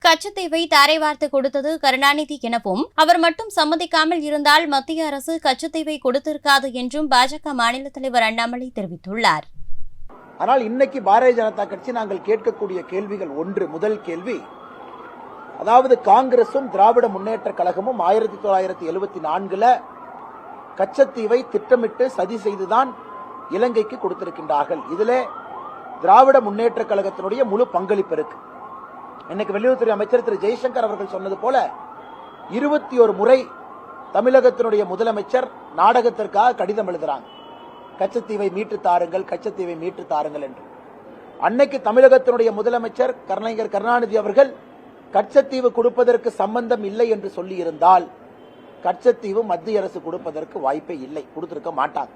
கச்சத்தீவை தாரை வார்த்து கொடுத்தது கருணாநிதி எனவும், அவர் மட்டும் சம்மதிக்காமல் இருந்தால் மத்திய அரசு கச்சத்தீவை கொடுத்திருக்காது என்றும் பாஜக மாநில தலைவர் அண்ணாமலை தெரிவித்துள்ளார். ஆனால் இன்னைக்கு பாரதிய ஜனதா கட்சி நாங்கள் கேட்கக்கூடிய கேள்விகள் முதல் கேள்வி, அதாவது காங்கிரசும் திராவிட முன்னேற்ற கழகமும் 1974 கச்சத்தீவை திட்டமிட்டு சதி செய்துதான் இலங்கைக்கு கொடுத்திருக்கின்றார்கள். இதிலே திராவிட முன்னேற்ற கழகத்தினுடைய முழு பங்களிப்பு இருக்கு. இன்னைக்கு வெளியுறவுத்துறை அமைச்சர் திரு ஜெய்சங்கர் அவர்கள் சொன்னது போல 21 முறை தமிழகத்தினுடைய முதலமைச்சர் நாடகத்திற்காக கடிதம் எழுதுறாங்க, கச்சத்தீவை மீட்டு தாருங்கள், கச்சத்தீவை மீட்டு தாருங்கள் என்று. அன்னைக்கு தமிழகத்தினுடைய முதலமைச்சர் கலைஞர் கருணாநிதி அவர்கள் கச்சத்தீவு கொடுப்பதற்கு சம்பந்தம் இல்லை என்று சொல்லி இருந்தால் கச்சத்தீவு மத்திய அரசு கொடுப்பதற்கு வாய்ப்பே இல்லை, கொடுத்திருக்க மாட்டாங்க.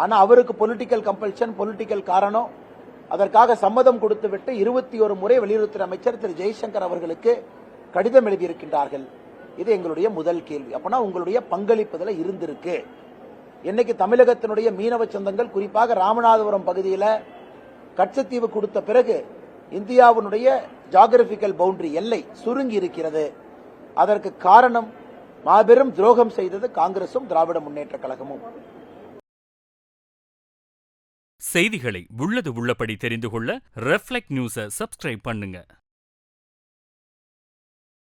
ஆனா அவருக்கு பொலிட்டிக்கல் கம்பல்ஷன், பொலிட்டிக்கல் காரணம், அதற்காக சம்மதம் கொடுத்துவிட்டு 21 முறை வெளியுறவுத்துறை அமைச்சர் திரு ஜெய்சங்கர் அவர்களுக்கு கடிதம் எழுதியிருக்கின்றார்கள். இது எங்களுடைய முதல் கேள்வி. அப்பனா உங்களுடைய பங்களிப்புல இருந்திருக்கு. இன்னைக்கு தமிழகத்தினுடைய மீனவ சொந்தங்கள், குறிப்பாக ராமநாதபுரம் பகுதியில் கச்சத்தீவு கொடுத்த பிறகு இந்தியாவினுடைய ஜியோகிராபிக்கல் பவுண்டரி எல்லை சுருங்கி இருக்கிறது. அதற்கு காரணம் மாபெரும் துரோகம் செய்தது காங்கிரசும் திராவிட முன்னேற்ற கழகமும். செய்திகளை உள்ளது உள்ளபடி தெரிந்து கொள்ள ரெஃப்ளெக்ட் நியூஸை சப்ஸ்கிரைப் பண்ணுங்க.